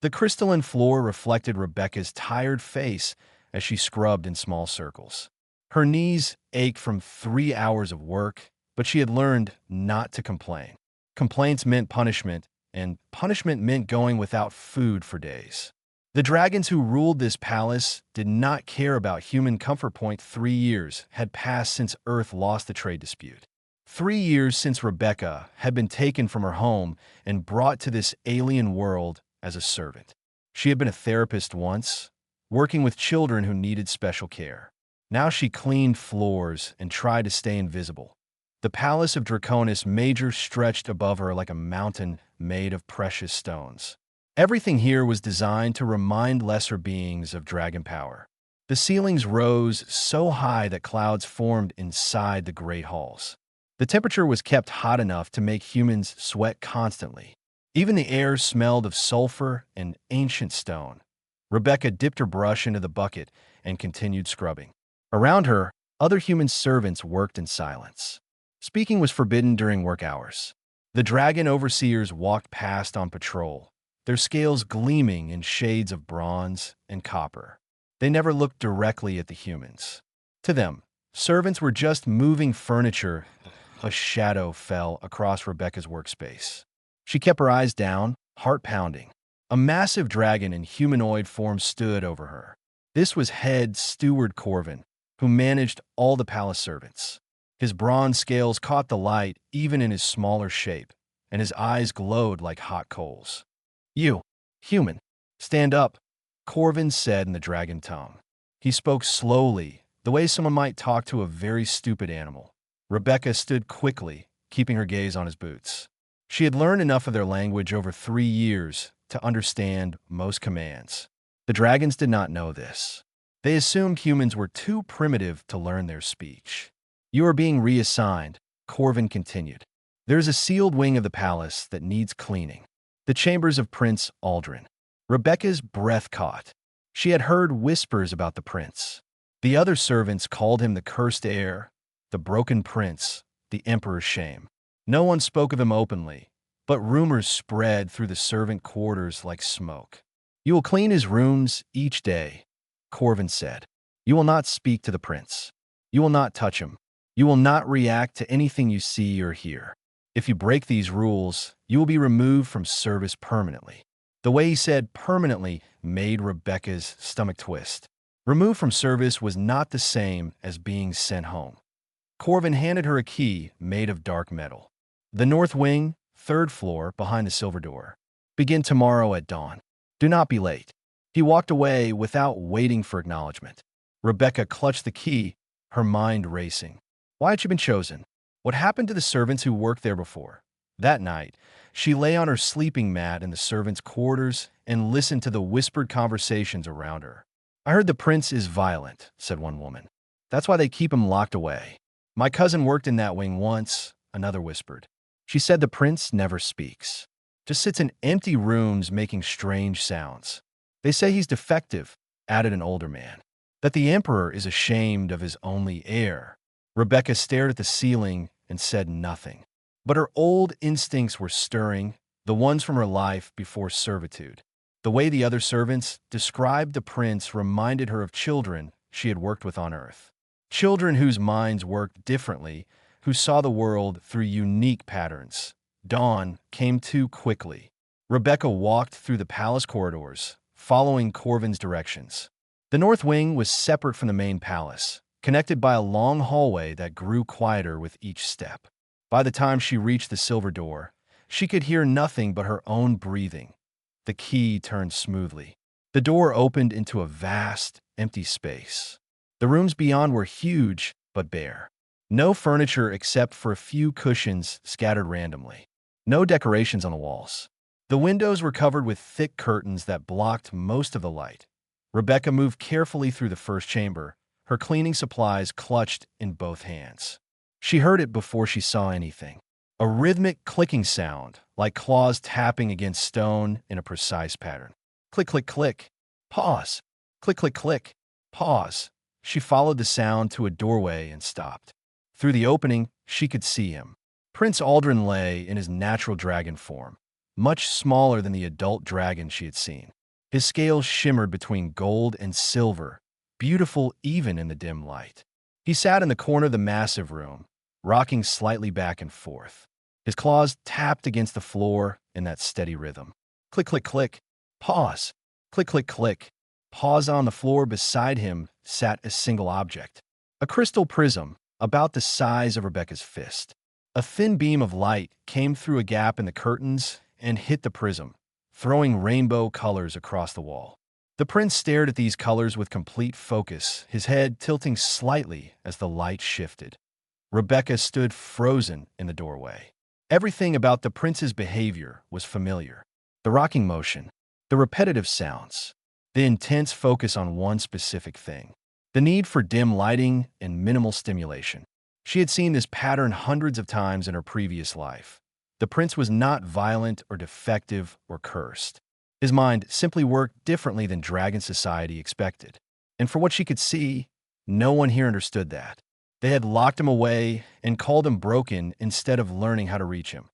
The crystalline floor reflected Rebecca's tired face as she scrubbed in small circles. Her knees ached from 3 hours of work, but she had learned not to complain. Complaints meant punishment, and punishment meant going without food for days. The dragons who ruled this palace did not care about human comfort. 3 years had passed since Earth lost the trade dispute. 3 years since Rebecca had been taken from her home and brought to this alien world as a servant. She had been a therapist once, working with children who needed special care. Now she cleaned floors and tried to stay invisible. The palace of Draconis Major stretched above her like a mountain made of precious stones. Everything here was designed to remind lesser beings of dragon power. The ceilings rose so high that clouds formed inside the great halls. The temperature was kept hot enough to make humans sweat constantly. Even the air smelled of sulfur and ancient stone. Rebecca dipped her brush into the bucket and continued scrubbing. Around her, other human servants worked in silence. Speaking was forbidden during work hours. The dragon overseers walked past on patrol, their scales gleaming in shades of bronze and copper. They never looked directly at the humans. To them, servants were just moving furniture. A shadow fell across Rebecca's workspace. She kept her eyes down, heart pounding. A massive dragon in humanoid form stood over her. This was head steward Corvin, who managed all the palace servants. His bronze scales caught the light even in his smaller shape, and his eyes glowed like hot coals. "You, human, stand up," Corvin said in the dragon tone. He spoke slowly, the way someone might talk to a very stupid animal. Rebecca stood quickly, keeping her gaze on his boots. She had learned enough of their language over 3 years to understand most commands. The dragons did not know this. They assumed humans were too primitive to learn their speech. "You are being reassigned," Corvin continued. "There is a sealed wing of the palace that needs cleaning. The chambers of Prince Aldrin." Rebecca's breath caught. She had heard whispers about the prince. The other servants called him the cursed heir, the broken prince, the emperor's shame. No one spoke of him openly, but rumors spread through the servant quarters like smoke. "You will clean his rooms each day," Corvin said. "You will not speak to the prince. You will not touch him. You will not react to anything you see or hear. If you break these rules, you will be removed from service permanently." The way he said permanently made Rebecca's stomach twist. Removed from service was not the same as being sent home. Corvin handed her a key made of dark metal. "The north wing, 3rd floor, behind the silver door. Begin tomorrow at dawn. Do not be late." He walked away without waiting for acknowledgement. Rebecca clutched the key, her mind racing. Why had she been chosen? What happened to the servants who worked there before? That night, she lay on her sleeping mat in the servants' quarters and listened to the whispered conversations around her. "I heard the prince is violent," said one woman. "That's why they keep him locked away." "My cousin worked in that wing once," another whispered. "She said the prince never speaks. Just sits in empty rooms making strange sounds. They say he's defective," added an older man. "That the emperor is ashamed of his only heir." Rebecca stared at the ceiling and said nothing. But her old instincts were stirring, the ones from her life before servitude. The way the other servants described the prince reminded her of children she had worked with on Earth. Children whose minds worked differently, who saw the world through unique patterns. Dawn came too quickly. Rebecca walked through the palace corridors, following Corvin's directions. The north wing was separate from the main palace, connected by a long hallway that grew quieter with each step. By the time she reached the silver door, she could hear nothing but her own breathing. The key turned smoothly. The door opened into a vast, empty space. The rooms beyond were huge but bare. No furniture except for a few cushions scattered randomly. No decorations on the walls. The windows were covered with thick curtains that blocked most of the light. Rebecca moved carefully through the first chamber, her cleaning supplies clutched in both hands. She heard it before she saw anything. A rhythmic clicking sound, like claws tapping against stone in a precise pattern. Click, click, click. Pause. Click, click, click. Pause. She followed the sound to a doorway and stopped. Through the opening, she could see him. Prince Aldrin lay in his natural dragon form, much smaller than the adult dragon she had seen. His scales shimmered between gold and silver, beautiful even in the dim light. He sat in the corner of the massive room, rocking slightly back and forth. His claws tapped against the floor in that steady rhythm. Click, click, click. Pause. Click, click, click. Pause. On the floor beside him sat a single object. A crystal prism, about the size of Rebecca's fist. A thin beam of light came through a gap in the curtains and hit the prism, throwing rainbow colors across the wall. The prince stared at these colors with complete focus, his head tilting slightly as the light shifted. Rebecca stood frozen in the doorway. Everything about the prince's behavior was familiar. The rocking motion, the repetitive sounds, the intense focus on one specific thing, the need for dim lighting and minimal stimulation. She had seen this pattern hundreds of times in her previous life. The prince was not violent or defective or cursed. His mind simply worked differently than dragon society expected. And for what she could see, no one here understood that. They had locked him away and called him broken instead of learning how to reach him.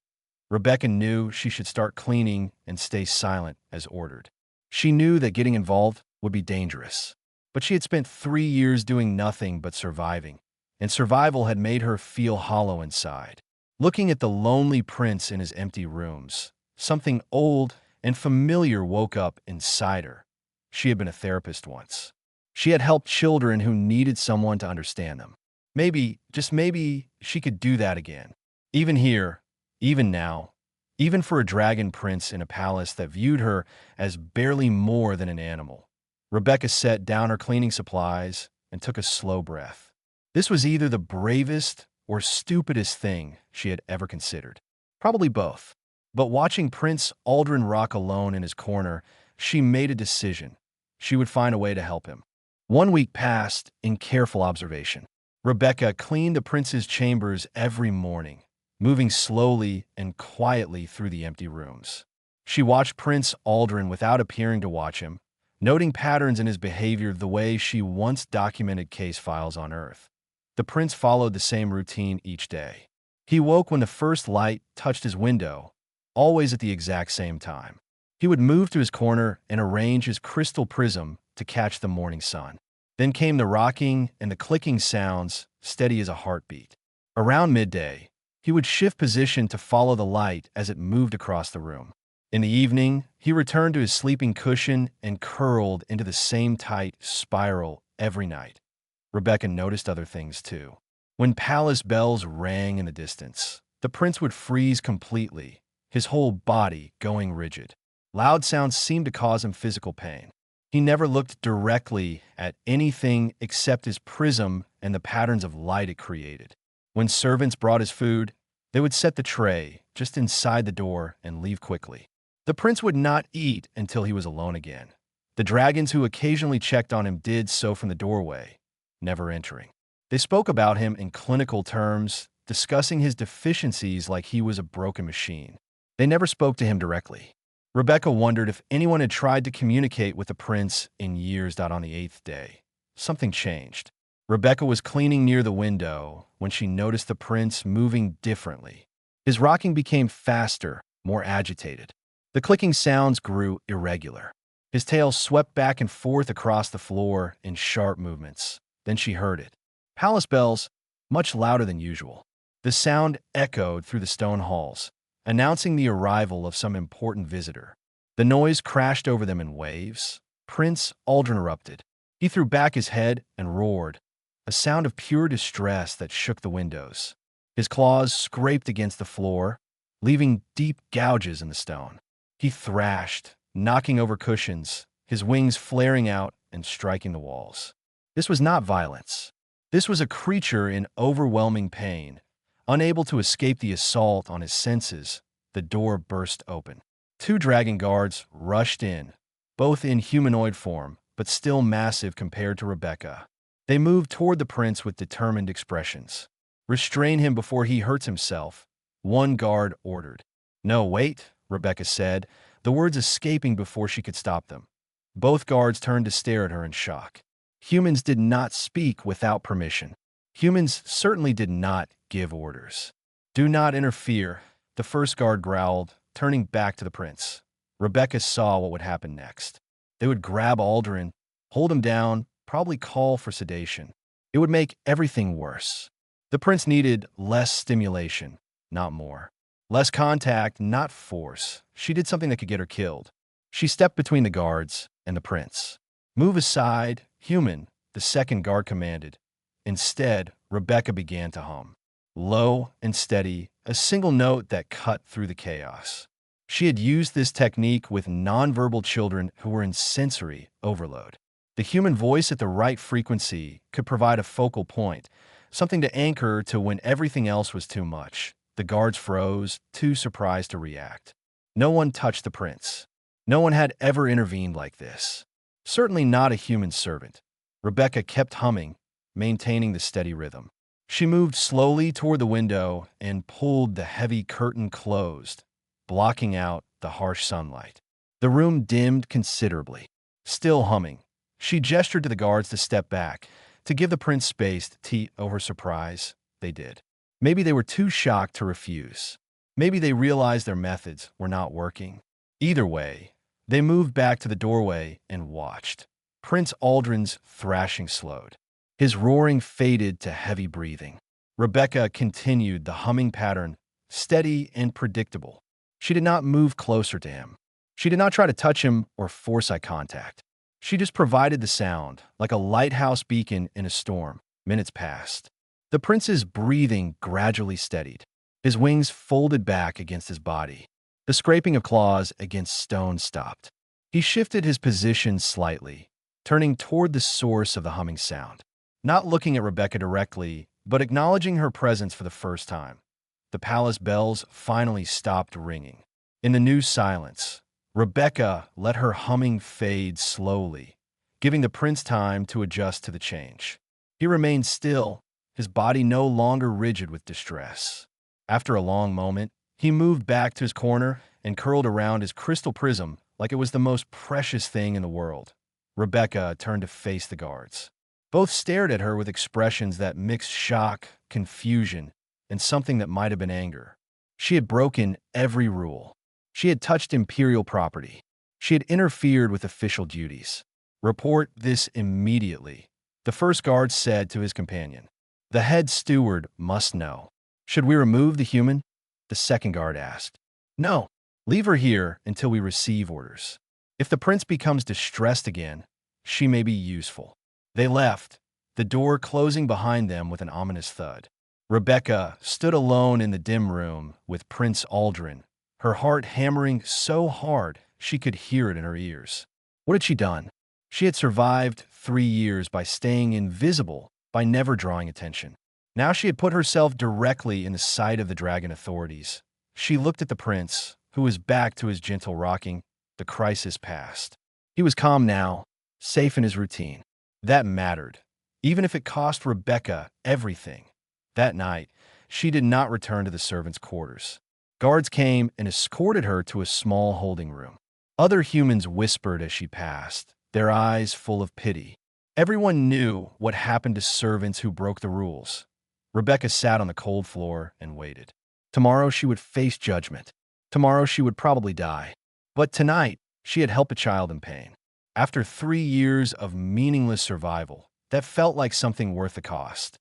Rebecca knew she should start cleaning and stay silent as ordered. She knew that getting involved would be dangerous. But she had spent 3 years doing nothing but surviving, and survival had made her feel hollow inside. Looking at the lonely prince in his empty rooms, something old and familiar woke up inside her. She had been a therapist once. She had helped children who needed someone to understand them. Maybe, just maybe, she could do that again. Even here, even now, even for a dragon prince in a palace that viewed her as barely more than an animal. Rebecca set down her cleaning supplies and took a slow breath. This was either the bravest or stupidest thing she had ever considered. Probably both. But watching Prince Aldrin rock alone in his corner, she made a decision. She would find a way to help him. 1 week passed in careful observation. Rebecca cleaned the prince's chambers every morning, moving slowly and quietly through the empty rooms. She watched Prince Aldrin without appearing to watch him, noting patterns in his behavior the way she once documented case files on Earth. The prince followed the same routine each day. He woke when the first light touched his window, always at the exact same time. He would move to his corner and arrange his crystal prism to catch the morning sun. Then came the rocking and the clicking sounds, steady as a heartbeat. Around midday, he would shift position to follow the light as it moved across the room. In the evening, he returned to his sleeping cushion and curled into the same tight spiral every night. Rebecca noticed other things too. When palace bells rang in the distance, the prince would freeze completely, his whole body going rigid. Loud sounds seemed to cause him physical pain. He never looked directly at anything except his prism and the patterns of light it created. When servants brought his food, they would set the tray just inside the door and leave quickly. The prince would not eat until he was alone again. The dragons who occasionally checked on him did so from the doorway, never entering. They spoke about him in clinical terms, discussing his deficiencies like he was a broken machine. They never spoke to him directly. Rebecca wondered if anyone had tried to communicate with the prince in years. On the 8th day, something changed. Rebecca was cleaning near the window when she noticed the prince moving differently. His rocking became faster, more agitated. The clicking sounds grew irregular. His tail swept back and forth across the floor in sharp movements. Then she heard it. Palace bells, much louder than usual. The sound echoed through the stone halls, announcing the arrival of some important visitor. The noise crashed over them in waves. Prince Aldrin erupted. He threw back his head and roared, a sound of pure distress that shook the windows. His claws scraped against the floor, leaving deep gouges in the stone. He thrashed, knocking over cushions, his wings flaring out and striking the walls. This was not violence. This was a creature in overwhelming pain. Unable to escape the assault on his senses, the door burst open. 2 dragon guards rushed in, both in humanoid form, but still massive compared to Rebecca. They moved toward the prince with determined expressions. "Restrain him before he hurts himself," one guard ordered. "No, wait," Rebecca said, the words escaping before she could stop them. Both guards turned to stare at her in shock. Humans did not speak without permission. Humans certainly did not give orders. "Do not interfere," the first guard growled, turning back to the prince. Rebecca saw what would happen next. They would grab Aldrin, hold him down, probably call for sedation. It would make everything worse. The prince needed less stimulation, not more. Less contact, not force. She did something that could get her killed. She stepped between the guards and the prince. "Move aside, human," the second guard commanded. Instead, Rebecca began to hum. Low and steady, a single note that cut through the chaos. She had used this technique with nonverbal children who were in sensory overload. The human voice at the right frequency could provide a focal point, something to anchor to when everything else was too much. The guards froze, too surprised to react. No one touched the prince. No one had ever intervened like this. Certainly not a human servant. Rebecca kept humming, maintaining the steady rhythm. She moved slowly toward the window and pulled the heavy curtain closed, blocking out the harsh sunlight. The room dimmed considerably. Still humming, she gestured to the guards to step back, to give the prince space to tea. Over surprise, they did. Maybe they were too shocked to refuse. Maybe they realized their methods were not working. Either way, they moved back to the doorway and watched. Prince Aldrin's thrashing slowed. His roaring faded to heavy breathing. Rebecca continued the humming pattern, steady and predictable. She did not move closer to him. She did not try to touch him or force eye contact. She just provided the sound, like a lighthouse beacon in a storm. Minutes passed. The prince's breathing gradually steadied. His wings folded back against his body. The scraping of claws against stone stopped. He shifted his position slightly, turning toward the source of the humming sound. Not looking at Rebecca directly, but acknowledging her presence for the first time. The palace bells finally stopped ringing. In the new silence, Rebecca let her humming fade slowly, giving the prince time to adjust to the change. He remained still, his body no longer rigid with distress. After a long moment, he moved back to his corner and curled around his crystal prism like it was the most precious thing in the world. Rebecca turned to face the guards. Both stared at her with expressions that mixed shock, confusion, and something that might have been anger. She had broken every rule. She had touched imperial property. She had interfered with official duties. "Report this immediately," the first guard said to his companion. "The head steward must know." "Should we remove the human?" the second guard asked. "No. Leave her here until we receive orders. If the prince becomes distressed again, she may be useful." They left, the door closing behind them with an ominous thud. Rebecca stood alone in the dim room with Prince Aldrin, her heart hammering so hard she could hear it in her ears. What had she done? She had survived 3 years by staying invisible, by never drawing attention. Now she had put herself directly in the sight of the dragon authorities. She looked at the prince, who was back to his gentle rocking. The crisis passed. He was calm now, safe in his routine. That mattered, even if it cost Rebecca everything. That night, she did not return to the servants' quarters. Guards came and escorted her to a small holding room. Other humans whispered as she passed, their eyes full of pity. Everyone knew what happened to servants who broke the rules. Rebecca sat on the cold floor and waited. Tomorrow she would face judgment. Tomorrow she would probably die. But tonight, she had helped a child in pain. After 3 years of meaningless survival, that felt like something worth the cost.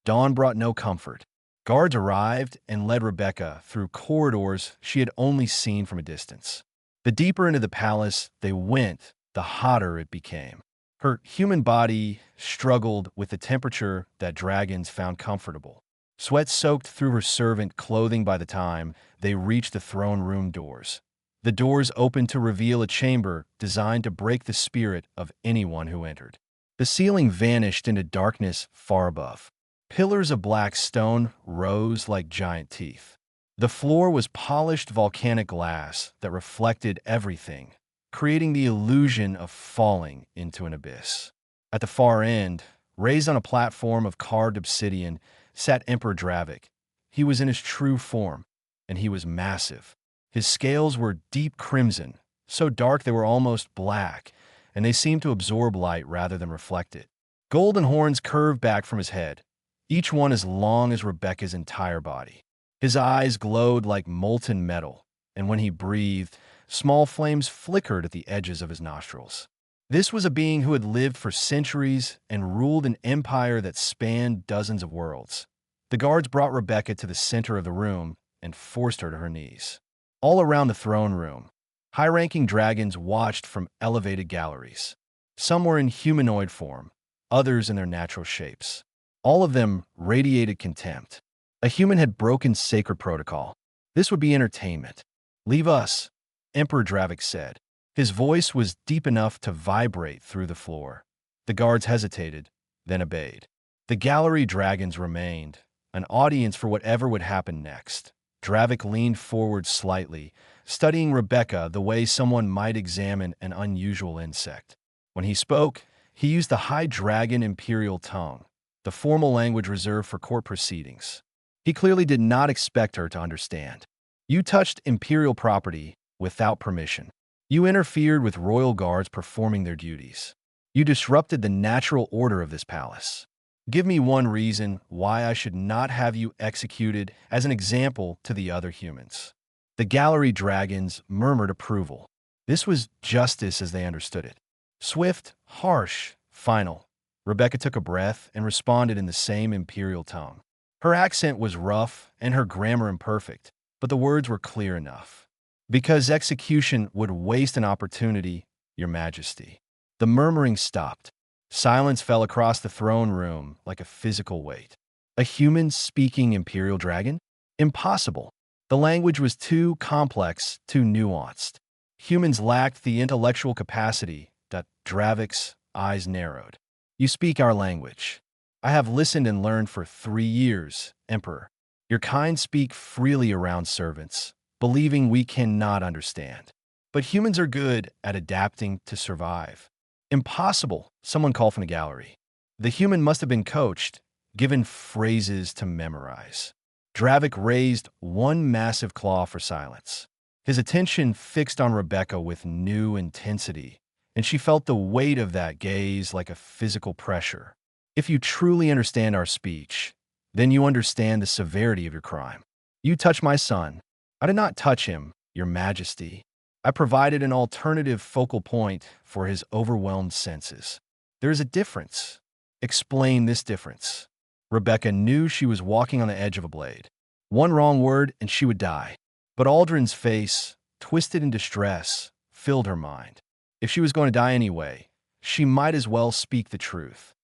Dawn brought no comfort. Guards arrived and led Rebecca through corridors she had only seen from a distance. The deeper into the palace they went, the hotter it became. Her human body struggled with the temperature that dragons found comfortable. Sweat soaked through her servant clothing by the time they reached the throne room doors. The doors opened to reveal a chamber designed to break the spirit of anyone who entered. The ceiling vanished into darkness far above. Pillars of black stone rose like giant teeth. The floor was polished volcanic glass that reflected everything, creating the illusion of falling into an abyss. At the far end, raised on a platform of carved obsidian, sat Emperor Dravik. He was in his true form, and he was massive. His scales were deep crimson, so dark they were almost black, and they seemed to absorb light rather than reflect it. Golden horns curved back from his head, each one as long as Rebecca's entire body. His eyes glowed like molten metal, and when he breathed, small flames flickered at the edges of his nostrils. This was a being who had lived for centuries and ruled an empire that spanned dozens of worlds. The guards brought Rebecca to the center of the room and forced her to her knees. All around the throne room, high-ranking dragons watched from elevated galleries. Some were in humanoid form, others in their natural shapes. All of them radiated contempt. A human had broken sacred protocol. This would be entertainment. "Leave us," Emperor Dravik said. His voice was deep enough to vibrate through the floor. The guards hesitated, then obeyed. The gallery dragons remained, an audience for whatever would happen next. Dravik leaned forward slightly, studying Rebecca the way someone might examine an unusual insect. When he spoke, he used the high dragon imperial tongue, the formal language reserved for court proceedings. He clearly did not expect her to understand. "You touched imperial property without permission. You interfered with royal guards performing their duties. You disrupted the natural order of this palace. Give me one reason why I should not have you executed as an example to the other humans." The gallery dragons murmured approval. This was justice as they understood it. Swift, harsh, final. Rebecca took a breath and responded in the same imperial tongue. Her accent was rough and her grammar imperfect, but the words were clear enough. "Because execution would waste an opportunity, Your Majesty." The murmuring stopped. Silence fell across the throne room like a physical weight. A human speaking imperial dragon? Impossible. The language was too complex, too nuanced. Humans lacked the intellectual capacity. Dravik's eyes narrowed. "You speak our language. I have listened and learned for 3 years, Emperor. Your kind speak freely around servants, believing we cannot understand. But humans are good at adapting to survive." "Impossible," someone called from the gallery. The human must have been coached, given phrases to memorize. Dravik raised one massive claw for silence. His attention fixed on Rebecca with new intensity, and she felt the weight of that gaze like a physical pressure. "If you truly understand our speech, then you understand the severity of your crime. You touched my son. I did not touch him, Your Majesty. I provided an alternative focal point for his overwhelmed senses. There is a difference. Explain this difference." Rebecca knew she was walking on the edge of a blade. One wrong word and she would die. But Aldrin's face, twisted in distress, filled her mind. If she was going to die anyway, she might as well speak the truth.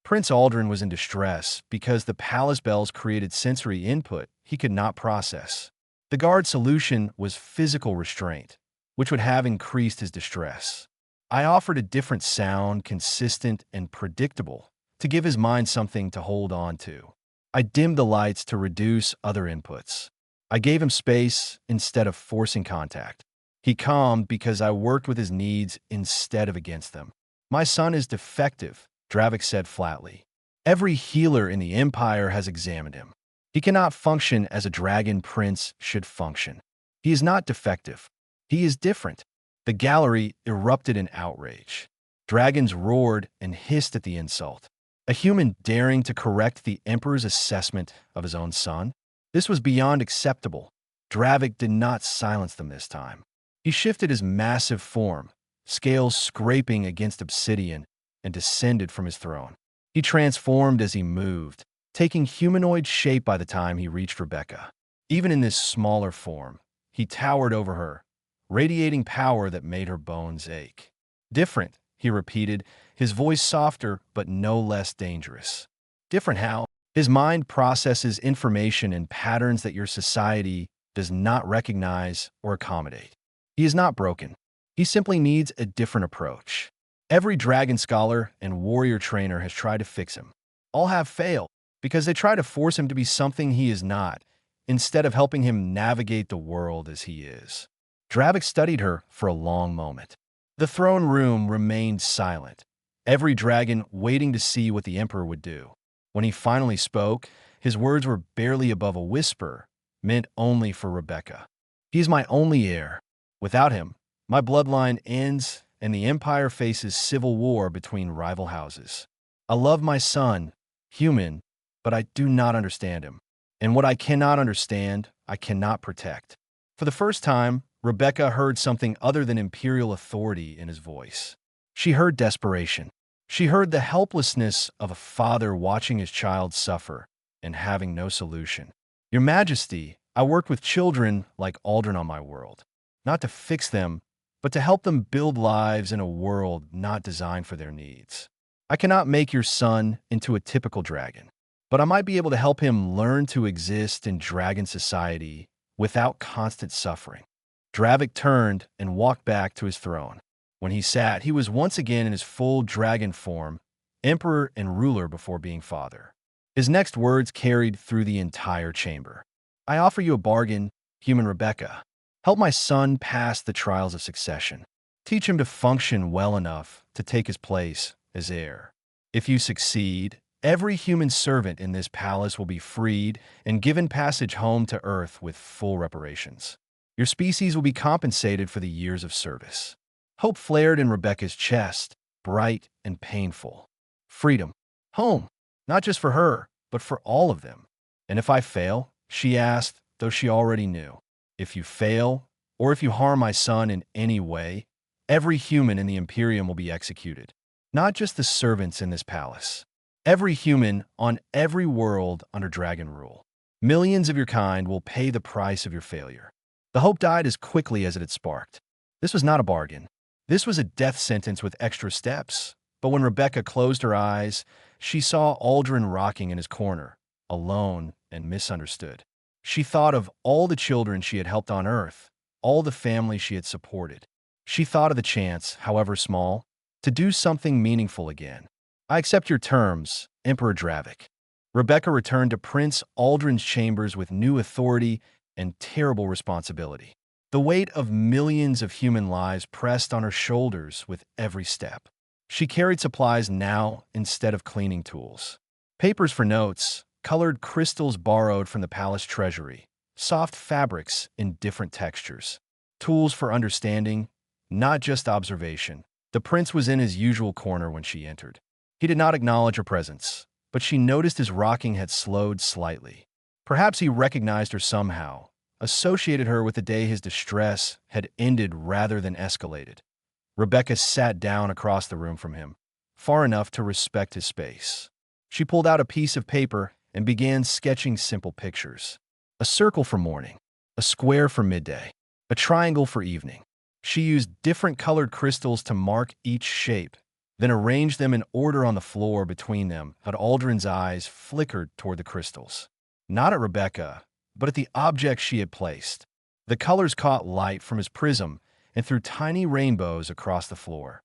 Prince Aldrin was in distress because the palace bells created sensory input he could not process. The guard's solution was physical restraint, which would have increased his distress. I offered a different sound, consistent and predictable, to give his mind something to hold on to. I dimmed the lights to reduce other inputs. I gave him space instead of forcing contact. He calmed because I worked with his needs instead of against them. "My son is defective," Dravik said flatly. "Every healer in the Empire has examined him. He cannot function as a dragon prince should function. He is not defective. He is different." The gallery erupted in outrage. Dragons roared and hissed at the insult. A human daring to correct the Emperor's assessment of his own son? This was beyond acceptable. Dravik did not silence them this time. He shifted his massive form, scales scraping against obsidian, and descended from his throne. He transformed as he moved, taking humanoid shape by the time he reached Rebecca. Even in this smaller form, he towered over her, radiating power that made her bones ache. "Different," he repeated, his voice softer but no less dangerous. "Different how?" "His mind processes information in patterns that your society does not recognize or accommodate. He is not broken. He simply needs a different approach. Every dragon scholar and warrior trainer has tried to fix him. All have failed because they try to force him to be something he is not, instead of helping him navigate the world as he is." Dravik studied her for a long moment. The throne room remained silent, every dragon waiting to see what the Emperor would do. When he finally spoke, his words were barely above a whisper, meant only for Rebecca. "He is my only heir. Without him, my bloodline ends and the Empire faces civil war between rival houses. I love my son, human, but I do not understand him. And what I cannot understand, I cannot protect." For the first time, Rebecca heard something other than imperial authority in his voice. She heard desperation. She heard the helplessness of a father watching his child suffer and having no solution. Your Majesty, I worked with children like Aldrin on my world, not to fix them, but to help them build lives in a world not designed for their needs. I cannot make your son into a typical dragon, but I might be able to help him learn to exist in dragon society without constant suffering. Dravik turned and walked back to his throne. When he sat, he was once again in his full dragon form, emperor and ruler before being father. His next words carried through the entire chamber. I offer you a bargain, human Rebecca. Help my son pass the trials of succession. Teach him to function well enough to take his place as heir. If you succeed, every human servant in this palace will be freed and given passage home to Earth with full reparations. Your species will be compensated for the years of service. Hope flared in Rebecca's chest, bright and painful. Freedom. Home. Not just for her, but for all of them. And if I fail, she asked, though she already knew. If you fail, or if you harm my son in any way, every human in the Imperium will be executed. Not just the servants in this palace. Every human on every world under dragon rule. Millions of your kind will pay the price of your failure. The hope died as quickly as it had sparked. This was not a bargain. This was a death sentence with extra steps. But when Rebecca closed her eyes, she saw Aldrin rocking in his corner, alone and misunderstood. She thought of all the children she had helped on Earth, all the families she had supported. She thought of the chance, however small, to do something meaningful again. I accept your terms, Emperor Dravik. Rebecca returned to Prince Aldrin's chambers with new authority and terrible responsibility. The weight of millions of human lives pressed on her shoulders with every step. She carried supplies now instead of cleaning tools. Papers for notes, colored crystals borrowed from the palace treasury, soft fabrics in different textures, tools for understanding, not just observation. The prince was in his usual corner when she entered. He did not acknowledge her presence, but she noticed his rocking had slowed slightly. Perhaps he recognized her somehow, associated her with the day his distress had ended rather than escalated. Rebecca sat down across the room from him, far enough to respect his space. She pulled out a piece of paper and began sketching simple pictures. A circle for morning, a square for midday, a triangle for evening. She used different colored crystals to mark each shape, then arranged them in order on the floor between them. But Aldrin's eyes flickered toward the crystals. Not at Rebecca, but at the object she had placed. The colors caught light from his prism and threw tiny rainbows across the floor.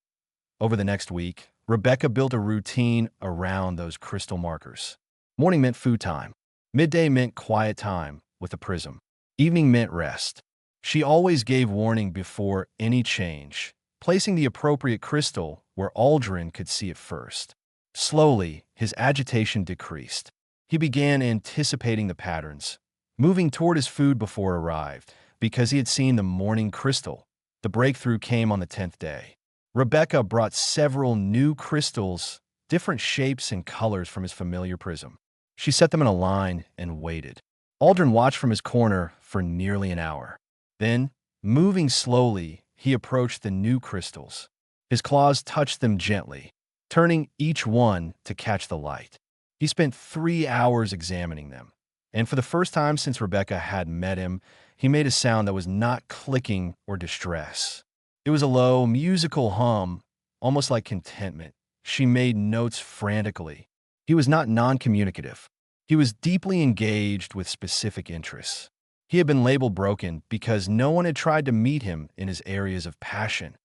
Over the next week, Rebecca built a routine around those crystal markers. Morning meant food time. Midday meant quiet time with the prism. Evening meant rest. She always gave warning before any change, placing the appropriate crystal where Aldrin could see it first. Slowly, his agitation decreased. He began anticipating the patterns, moving toward his food before it arrived, because he had seen the morning crystal. The breakthrough came on the 10th day. Rebecca brought several new crystals, different shapes and colors from his familiar prism. She set them in a line and waited. Aldrin watched from his corner for nearly an hour. Then, moving slowly, he approached the new crystals. His claws touched them gently, turning each one to catch the light. He spent 3 hours examining them, and for the first time since Rebecca had met him, he made a sound that was not clicking or distress. It was a low, musical hum, almost like contentment. She made notes frantically. He was not non-communicative. He was deeply engaged with specific interests. He had been labeled broken because no one had tried to meet him in his areas of passion.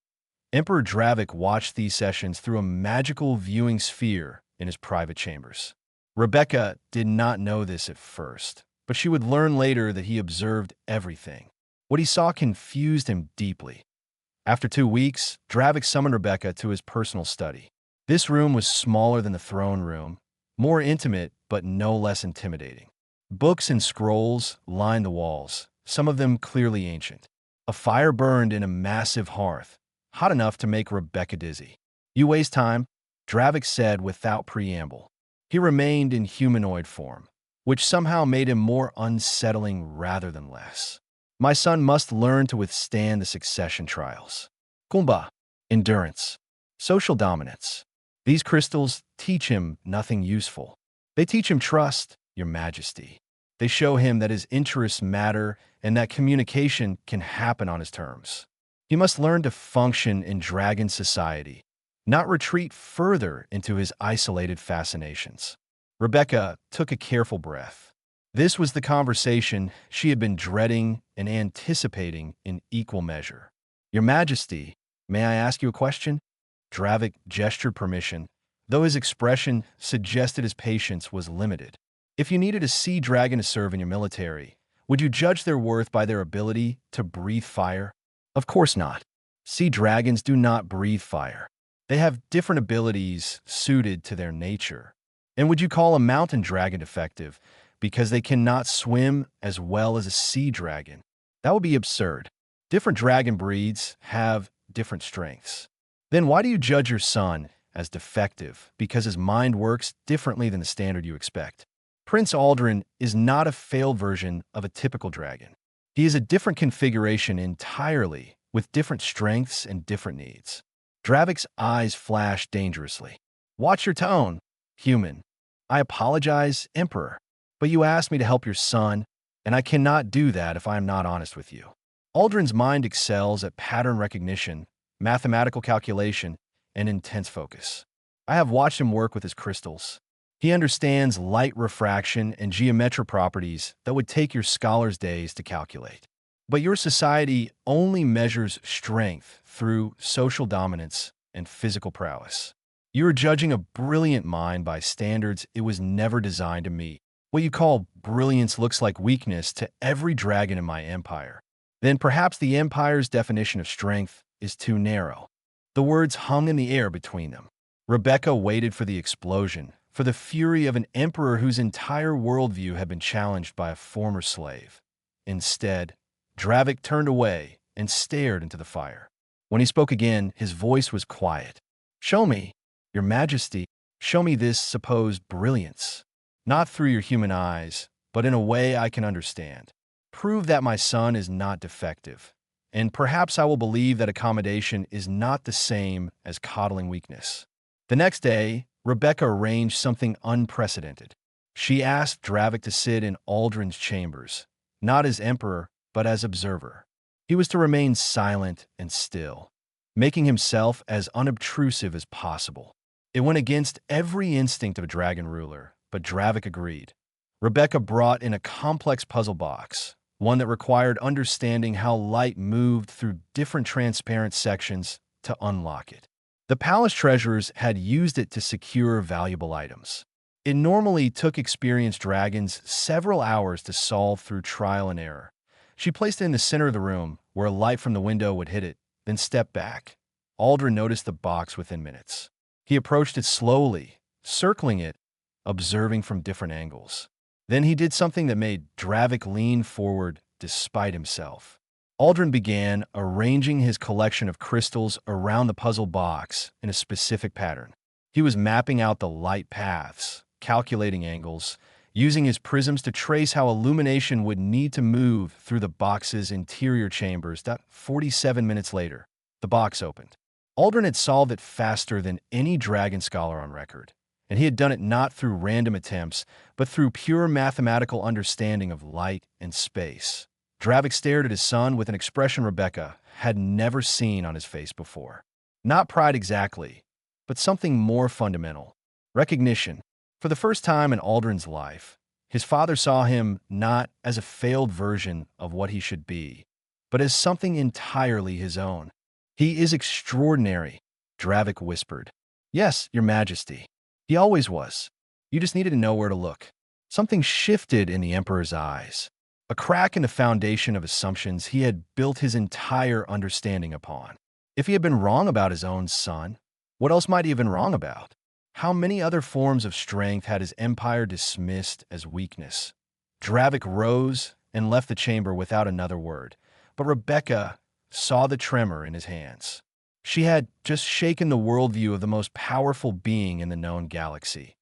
Emperor Dravik watched these sessions through a magical viewing sphere in his private chambers. Rebecca did not know this at first, but she would learn later that he observed everything. What he saw confused him deeply. After 2 weeks, Dravik summoned Rebecca to his personal study. This room was smaller than the throne room, more intimate but no less intimidating. Books and scrolls lined the walls, some of them clearly ancient. A fire burned in a massive hearth, hot enough to make Rebecca dizzy. "You waste time," Dravik said without preamble. He remained in humanoid form, which somehow made him more unsettling rather than less. "My son must learn to withstand the succession trials. Kumba, endurance. Social dominance. These crystals teach him nothing useful. They teach him trust, your majesty. They show him that his interests matter and that communication can happen on his terms. He must learn to function in dragon society, not retreat further into his isolated fascinations. Rebecca took a careful breath. This was the conversation she had been dreading and anticipating in equal measure. Your Majesty, may I ask you a question? Dravik gestured permission, though his expression suggested his patience was limited. If you needed a sea dragon to serve in your military, would you judge their worth by their ability to breathe fire? Of course not. Sea dragons do not breathe fire. They have different abilities suited to their nature. And would you call a mountain dragon defective because they cannot swim as well as a sea dragon? That would be absurd. Different dragon breeds have different strengths. Then why do you judge your son as defective because his mind works differently than the standard you expect? Prince Aldrin is not a failed version of a typical dragon. He is a different configuration entirely, with different strengths and different needs. Dravik's eyes flashed dangerously. Watch your tone, human. I apologize, Emperor, but you asked me to help your son, and I cannot do that if I am not honest with you. Aldrin's mind excels at pattern recognition, mathematical calculation, and intense focus. I have watched him work with his crystals. He understands light refraction and geometric properties that would take your scholar's days to calculate. But your society only measures strength through social dominance and physical prowess. You are judging a brilliant mind by standards it was never designed to meet. What you call brilliance looks like weakness to every dragon in my empire. Then perhaps the empire's definition of strength is too narrow. The words hung in the air between them. Rebecca waited for the explosion, for the fury of an emperor whose entire worldview had been challenged by a former slave. Instead, Dravik turned away and stared into the fire. When he spoke again, his voice was quiet. Show me, your majesty, show me this supposed brilliance. Not through your human eyes, but in a way I can understand. Prove that my son is not defective, and perhaps I will believe that accommodation is not the same as coddling weakness. The next day, Rebecca arranged something unprecedented. She asked Dravik to sit in Aldrin's chambers, not as emperor, but as observer. He was to remain silent and still, making himself as unobtrusive as possible. It went against every instinct of a dragon ruler, but Dravik agreed. Rebecca brought in a complex puzzle box, one that required understanding how light moved through different transparent sections to unlock it. The palace treasurers had used it to secure valuable items. It normally took experienced dragons several hours to solve through trial and error. She placed it in the center of the room, where a light from the window would hit it, then stepped back. Aldrin noticed the box within minutes. He approached it slowly, circling it, observing from different angles. Then he did something that made Dravik lean forward despite himself. Aldrin began arranging his collection of crystals around the puzzle box in a specific pattern. He was mapping out the light paths, calculating angles, using his prisms to trace how illumination would need to move through the box's interior chambers. 47 minutes later, the box opened. Aldrin had solved it faster than any dragon scholar on record, and he had done it not through random attempts, but through pure mathematical understanding of light and space. Dravik stared at his son with an expression Rebecca had never seen on his face before. Not pride exactly, but something more fundamental. Recognition. For the first time in Aldrin's life, his father saw him not as a failed version of what he should be, but as something entirely his own. He is extraordinary, Dravik whispered. Yes, your majesty. He always was. You just needed to know where to look. Something shifted in the emperor's eyes. A crack in the foundation of assumptions he had built his entire understanding upon. If he had been wrong about his own son, what else might he have been wrong about? How many other forms of strength had his empire dismissed as weakness? Dravik rose and left the chamber without another word, but Rebecca saw the tremor in his hands. She had just shaken the worldview of the most powerful being in the known galaxy.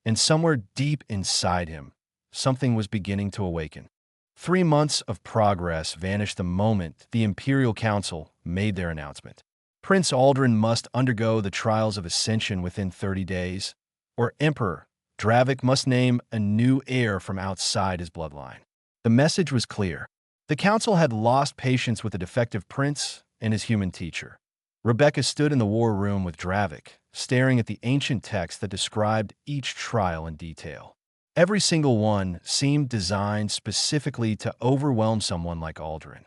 And somewhere deep inside him, something was beginning to awaken. 3 months of progress vanished the moment the Imperial Council made their announcement. Prince Aldrin must undergo the trials of ascension within 30 days, or Emperor Dravik must name a new heir from outside his bloodline. The message was clear. The council had lost patience with the defective prince and his human teacher. Rebecca stood in the war room with Dravik, staring at the ancient text that described each trial in detail. Every single one seemed designed specifically to overwhelm someone like Aldrin.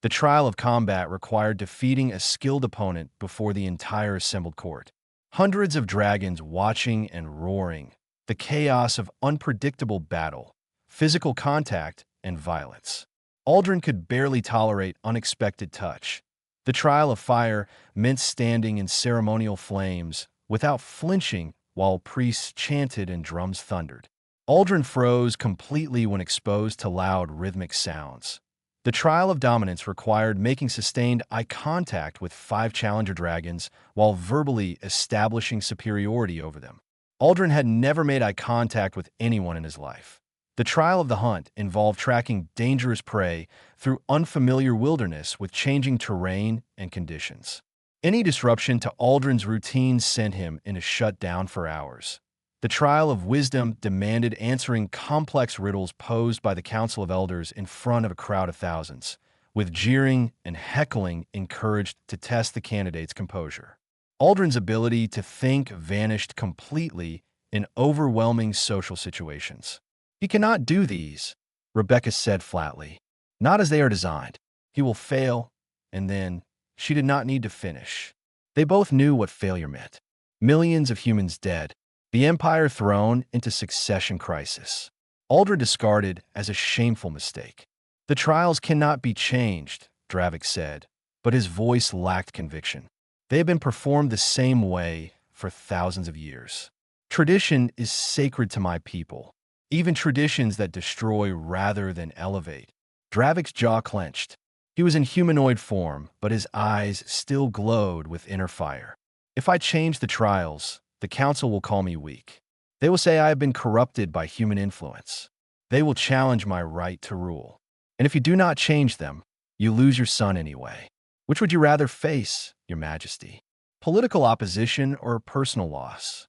The trial of combat required defeating a skilled opponent before the entire assembled court. Hundreds of dragons watching and roaring, the chaos of unpredictable battle, physical contact, and violence. Aldrin could barely tolerate unexpected touch. The trial of fire meant standing in ceremonial flames without flinching while priests chanted and drums thundered. Aldrin froze completely when exposed to loud rhythmic sounds. The trial of dominance required making sustained eye contact with 5 challenger dragons while verbally establishing superiority over them. Aldrin had never made eye contact with anyone in his life. The trial of the hunt involved tracking dangerous prey through unfamiliar wilderness with changing terrain and conditions. Any disruption to Aldrin's routine sent him in a shutdown for hours. The trial of wisdom demanded answering complex riddles posed by the Council of Elders in front of a crowd of thousands, with jeering and heckling encouraged to test the candidate's composure. Aldrin's ability to think vanished completely in overwhelming social situations. "He cannot do these," Rebecca said flatly. "Not as they are designed. He will fail," and then she did not need to finish. They both knew what failure meant. Millions of humans dead, the empire thrown into succession crisis. Aldrin discarded as a shameful mistake. "The trials cannot be changed," Dravik said, but his voice lacked conviction. "They have been performed the same way for thousands of years. Tradition is sacred to my people, even traditions that destroy rather than elevate." Dravik's jaw clenched. He was in humanoid form, but his eyes still glowed with inner fire. "If I change the trials, the council will call me weak. They will say I have been corrupted by human influence. They will challenge my right to rule. And if you do not change them, you lose your son anyway. Which would you rather face, Your Majesty? Political opposition or personal loss?"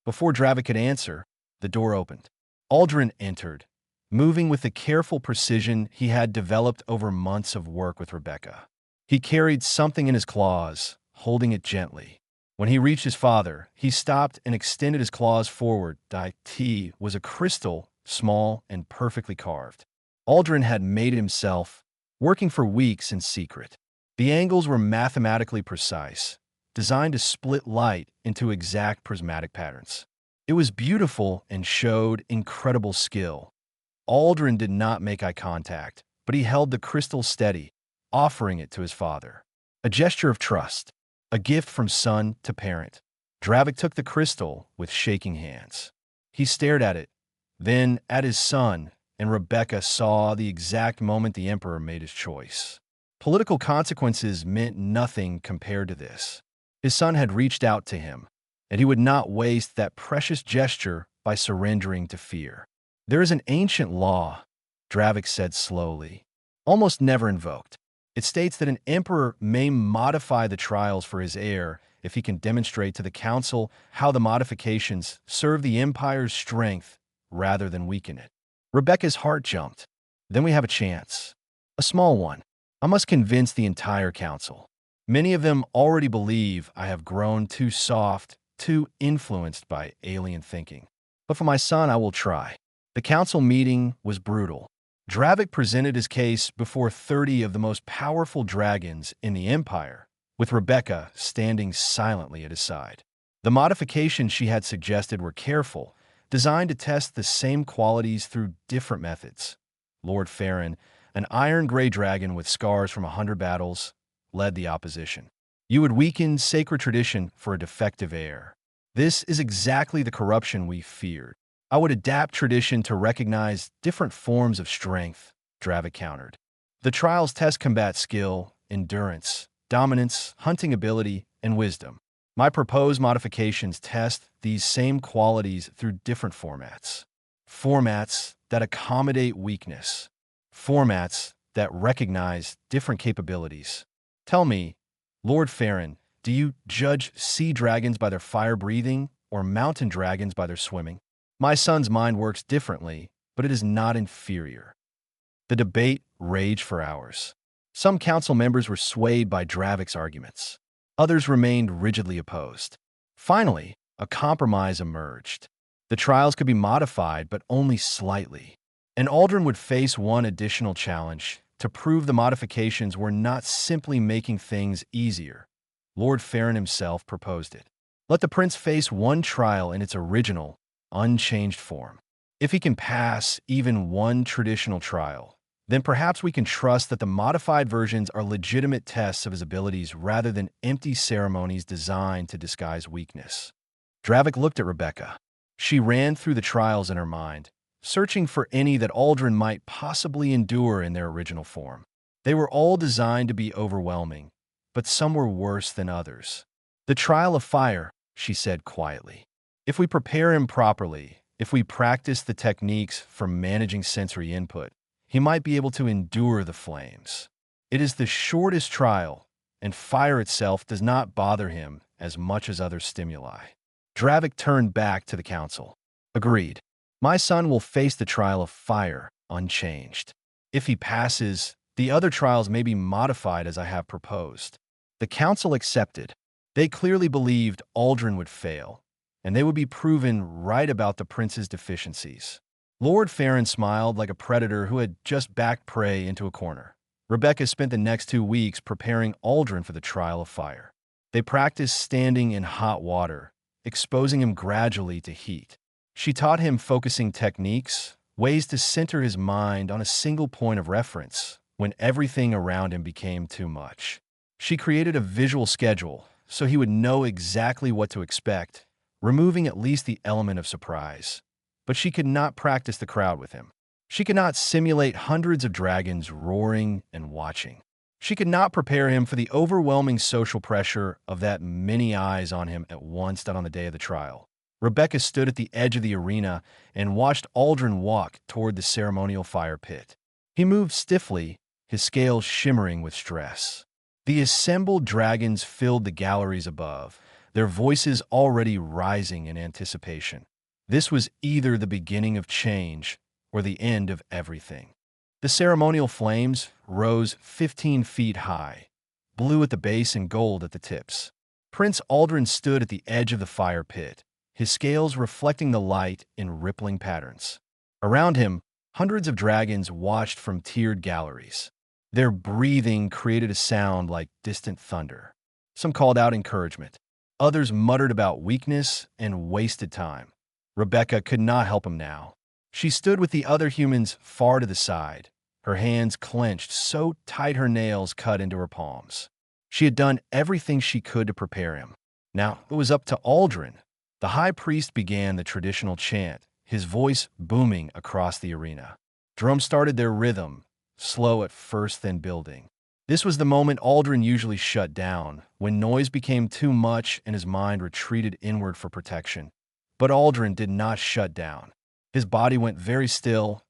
Before Dravik could answer, the door opened. Aldrin entered, moving with the careful precision he had developed over months of work with Rebecca. He carried something in his claws, holding it gently. When he reached his father, he stopped and extended his claws forward. It was a crystal, small and perfectly carved. Aldrin had made it himself, working for weeks in secret. The angles were mathematically precise, designed to split light into exact prismatic patterns. It was beautiful and showed incredible skill. Aldrin did not make eye contact, but he held the crystal steady, offering it to his father. A gesture of trust, a gift from son to parent. Dravik took the crystal with shaking hands. He stared at it, then at his son, and Rebecca saw the exact moment the Emperor made his choice. Political consequences meant nothing compared to this. His son had reached out to him, and he would not waste that precious gesture by surrendering to fear. "There is an ancient law," Dravik said slowly, "almost never invoked. It states that an emperor may modify the trials for his heir if he can demonstrate to the council how the modifications serve the empire's strength rather than weaken it." Rebecca's heart jumped. "Then we have a chance. A small one. I must convince the entire council. Many of them already believe I have grown too soft, too influenced by alien thinking. But for my son, I will try." The council meeting was brutal. Dravik presented his case before 30 of the most powerful dragons in the empire, with Rebecca standing silently at his side. The modifications she had suggested were careful, designed to test the same qualities through different methods. Lord Farron, an iron-gray dragon with scars from 100 battles, led the opposition. "You would weaken sacred tradition for a defective heir. This is exactly the corruption we feared. I would adapt tradition to recognize different forms of strength," Dravik countered. "The trials test combat skill, endurance, dominance, hunting ability, and wisdom. My proposed modifications test these same qualities through different formats. Formats that accommodate weakness. Formats that recognize different capabilities. Tell me, Lord Farron, Do you judge sea dragons by their fire breathing or mountain dragons by their swimming? My son's mind works differently, but it is not inferior. The debate raged for hours. Some council members were swayed by Dravik's arguments. Others remained rigidly opposed. Finally, a compromise emerged. The trials could be modified, but only slightly. And Aldrin would face one additional challenge to prove the modifications were not simply making things easier. Lord Farron himself proposed it. Let the prince face one trial in its original, unchanged form. If he can pass even one traditional trial, then perhaps we can trust that the modified versions are legitimate tests of his abilities rather than empty ceremonies designed to disguise weakness. Dravik looked at Rebecca. She ran through the trials in her mind, searching for any that Aldrin might possibly endure in their original form. They were all designed to be overwhelming, but some were worse than others. The trial of fire, she said quietly. If we prepare him properly, if we practice the techniques for managing sensory input, he might be able to endure the flames. It is the shortest trial, and fire itself does not bother him as much as other stimuli. Dravik turned back to the council. Agreed. My son will face the trial of fire unchanged. If he passes, the other trials may be modified as I have proposed. The council accepted. They clearly believed Aldrin would fail, and they would be proven right about the prince's deficiencies. Lord Farron smiled like a predator who had just backed prey into a corner. Rebecca spent the next 2 weeks preparing Aldrin for the trial of fire. They practiced standing in hot water, exposing him gradually to heat. She taught him focusing techniques, ways to center his mind on a single point of reference when everything around him became too much. She created a visual schedule so he would know exactly what to expect, removing at least the element of surprise. But she could not practice the crowd with him. She could not simulate hundreds of dragons roaring and watching. She could not prepare him for the overwhelming social pressure of that many eyes on him at once on the day of the trial. Rebecca stood at the edge of the arena and watched Aldrin walk toward the ceremonial fire pit. He moved stiffly, his scales shimmering with stress. The assembled dragons filled the galleries above, their voices already rising in anticipation. This was either the beginning of change or the end of everything. The ceremonial flames rose 15 feet high, blue at the base and gold at the tips. Prince Aldrin stood at the edge of the fire pit, his scales reflecting the light in rippling patterns. Around him, hundreds of dragons watched from tiered galleries. Their breathing created a sound like distant thunder. Some called out encouragement. Others muttered about weakness and wasted time. Rebecca could not help him now. She stood with the other humans far to the side, her hands clenched so tight her nails cut into her palms. She had done everything she could to prepare him. Now it was up to Aldrin. The high priest began the traditional chant, his voice booming across the arena. Drums started their rhythm, slow at first then building. This was the moment Aldrin usually shut down, when noise became too much and his mind retreated inward for protection. But Aldrin did not shut down. His body went very still.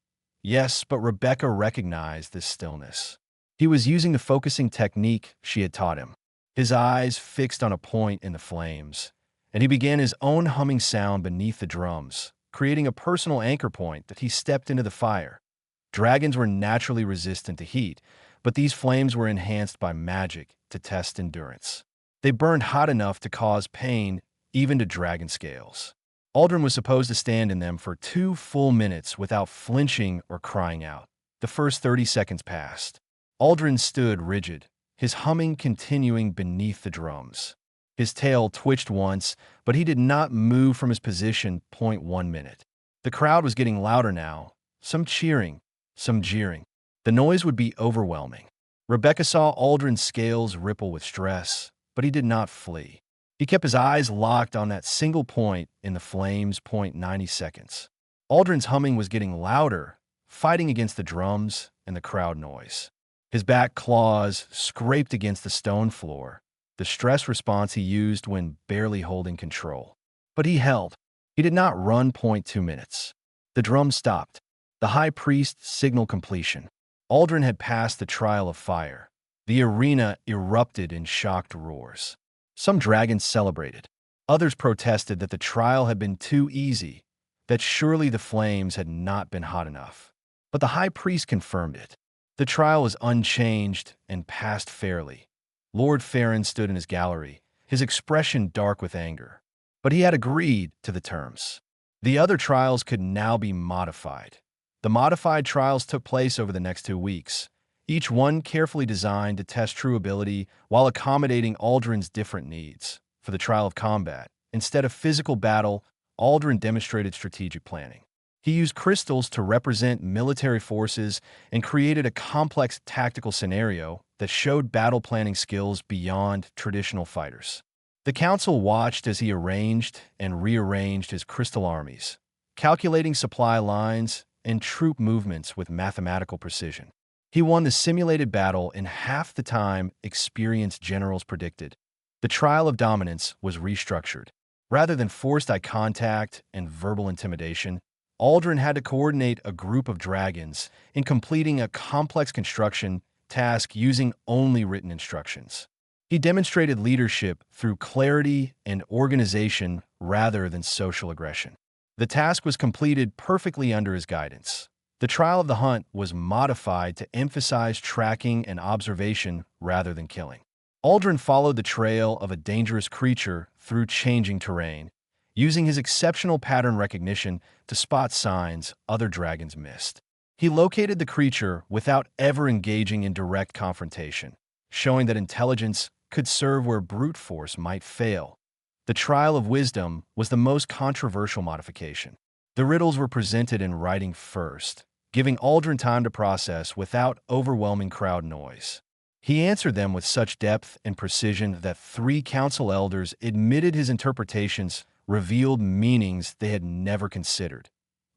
Yes, but Rebecca recognized this stillness. He was using the focusing technique she had taught him. His eyes fixed on a point in the flames, and he began his own humming sound beneath the drums, creating a personal anchor point that he stepped into the fire. Dragons were naturally resistant to heat, but these flames were enhanced by magic to test endurance. They burned hot enough to cause pain even to dragon scales. Aldrin was supposed to stand in them for 2 full minutes without flinching or crying out. The first 30 seconds passed. Aldrin stood rigid, his humming continuing beneath the drums. His tail twitched once, but he did not move from his position. 1 minute. The crowd was getting louder now, some cheering, some jeering. The noise would be overwhelming. Rebecca saw Aldrin's scales ripple with stress, but he did not flee. He kept his eyes locked on that single point in the flames. 90 seconds. Aldrin's humming was getting louder, fighting against the drums and the crowd noise. His back claws scraped against the stone floor, the stress response he used when barely holding control. But he held. He did not run. 2 minutes. The drums stopped. The high priest signaled completion. Aldrin had passed the trial of fire. The arena erupted in shocked roars. Some dragons celebrated. Others protested that the trial had been too easy, that surely the flames had not been hot enough. But the high priest confirmed it. The trial was unchanged and passed fairly. Lord Farron stood in his gallery, his expression dark with anger. But he had agreed to the terms. The other trials could now be modified. The modified trials took place over the next 2 weeks, each one carefully designed to test true ability while accommodating Aldrin's different needs. For the trial of combat, instead of physical battle, Aldrin demonstrated strategic planning. He used crystals to represent military forces and created a complex tactical scenario that showed battle planning skills beyond traditional fighters. The council watched as he arranged and rearranged his crystal armies, calculating supply lines and troop movements with mathematical precision. He won the simulated battle in half the time experienced generals predicted. The trial of dominance was restructured. Rather than forced eye contact and verbal intimidation, Aldrin had to coordinate a group of dragons in completing a complex construction task using only written instructions. He demonstrated leadership through clarity and organization rather than social aggression. The task was completed perfectly under his guidance. The trial of the hunt was modified to emphasize tracking and observation rather than killing. Aldrin followed the trail of a dangerous creature through changing terrain, using his exceptional pattern recognition to spot signs other dragons missed. He located the creature without ever engaging in direct confrontation, showing that intelligence could serve where brute force might fail. The trial of wisdom was the most controversial modification. The riddles were presented in writing first, giving Aldrin time to process without overwhelming crowd noise. He answered them with such depth and precision that 3 council elders admitted his interpretations revealed meanings they had never considered.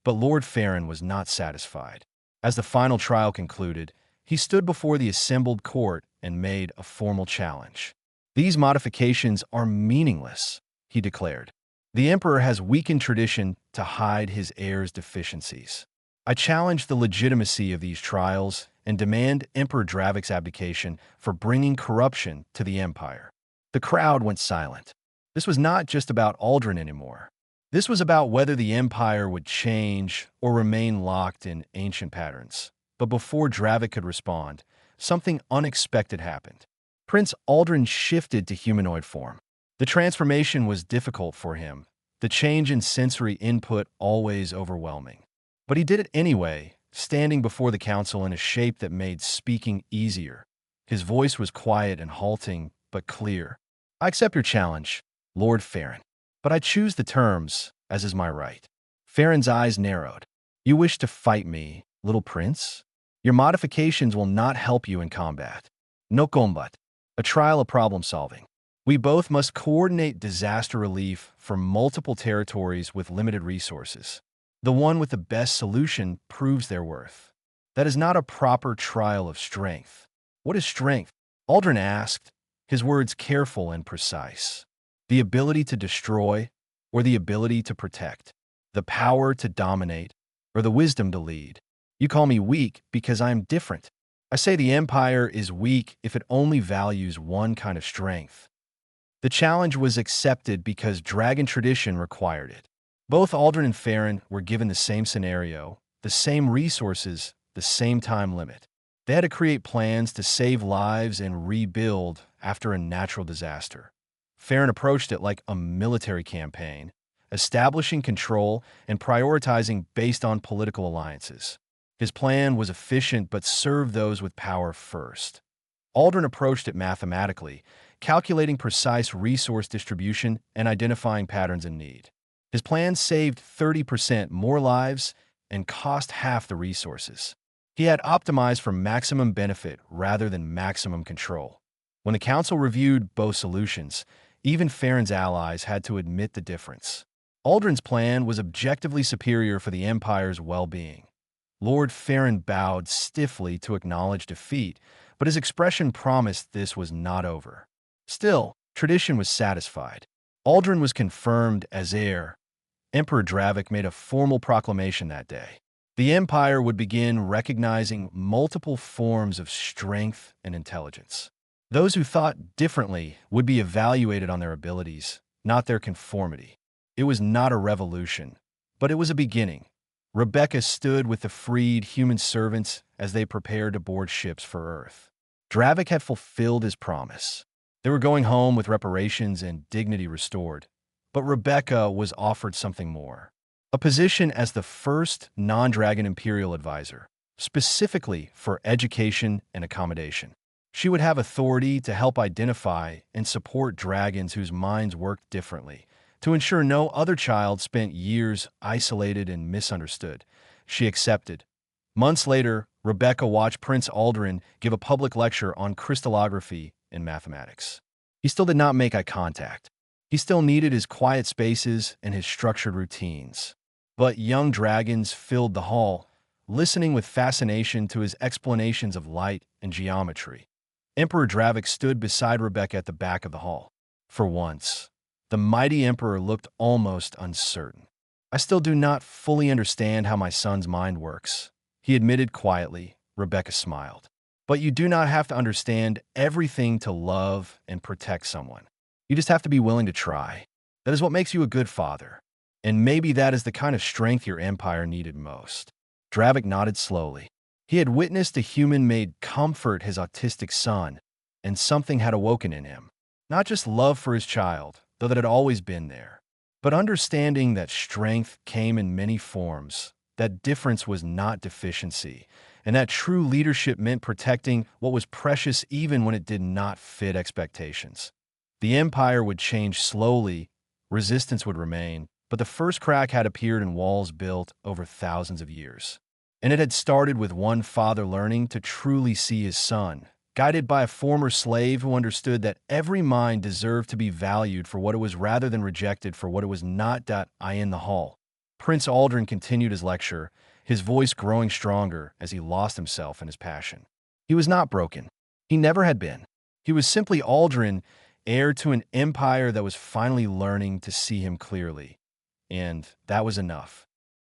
But Lord Farron was not satisfied. As the final trial concluded, he stood before the assembled court and made a formal challenge. "These modifications are meaningless," he declared. "The Emperor has weakened tradition to hide his heir's deficiencies. I challenge the legitimacy of these trials and demand Emperor Dravik's abdication for bringing corruption to the Empire." The crowd went silent. This was not just about Aldrin anymore. This was about whether the Empire would change or remain locked in ancient patterns. But before Dravik could respond, something unexpected happened. Prince Aldrin shifted to humanoid form. The transformation was difficult for him, the change in sensory input always overwhelming. But he did it anyway, standing before the council in a shape that made speaking easier. His voice was quiet and halting, but clear. "I accept your challenge, Lord Farron, but I choose the terms, as is my right." Farron's eyes narrowed. "You wish to fight me, little prince? Your modifications will not help you in combat. No combat, a trial of problem-solving. We both must coordinate disaster relief for multiple territories with limited resources. The one with the best solution proves their worth. That is not a proper trial of strength." "What is strength?" Aldrin asked, his words careful and precise. "The ability to destroy, or the ability to protect? The power to dominate, or the wisdom to lead? You call me weak because I am different. I say the Empire is weak if it only values one kind of strength." The challenge was accepted because dragon tradition required it. Both Aldrin and Farron were given the same scenario, the same resources, the same time limit. They had to create plans to save lives and rebuild after a natural disaster. Farron approached it like a military campaign, establishing control and prioritizing based on political alliances. His plan was efficient but served those with power first. Aldrin approached it mathematically, calculating precise resource distribution and identifying patterns in need. His plan saved 30% more lives and cost half the resources. He had optimized for maximum benefit rather than maximum control. When the council reviewed both solutions, even Farron's allies had to admit the difference. Aldrin's plan was objectively superior for the Empire's well-being. Lord Farron bowed stiffly to acknowledge defeat, but his expression promised this was not over. Still, tradition was satisfied. Aldrin was confirmed as heir. Emperor Dravik made a formal proclamation that day. The Empire would begin recognizing multiple forms of strength and intelligence. Those who thought differently would be evaluated on their abilities, not their conformity. It was not a revolution, but it was a beginning. Rebecca stood with the freed human servants as they prepared to board ships for Earth. Dravik had fulfilled his promise. They were going home with reparations and dignity restored. But Rebecca was offered something more. A position as the first non-dragon imperial advisor, specifically for education and accommodation. She would have authority to help identify and support dragons whose minds worked differently, to ensure no other child spent years isolated and misunderstood. She accepted. Months later, Rebecca watched Prince Aldrin give a public lecture on crystallography and mathematics. He still did not make eye contact. He still needed his quiet spaces and his structured routines. But young dragons filled the hall, listening with fascination to his explanations of light and geometry. Emperor Dravik stood beside Rebecca at the back of the hall. For once, the mighty emperor looked almost uncertain. "I still do not fully understand how my son's mind works," he admitted quietly. Rebecca smiled. "But you do not have to understand everything to love and protect someone. You just have to be willing to try. That is what makes you a good father. And maybe that is the kind of strength your empire needed most." Dravik nodded slowly. He had witnessed a human Maid comfort his autistic son, and something had awoken in him. Not just love for his child, though that had always been there, but understanding that strength came in many forms, that difference was not deficiency, and that true leadership meant protecting what was precious even when it did not fit expectations. The empire would change slowly, resistance would remain, but the first crack had appeared in walls built over thousands of years. And it had started with one father learning to truly see his son, guided by a former slave who understood that every mind deserved to be valued for what it was rather than rejected for what it was not. I in the hall. Prince Aldrin continued his lecture, his voice growing stronger as he lost himself in his passion. He was not broken. He never had been. He was simply Aldrin, heir to an empire that was finally learning to see him clearly. And that was enough.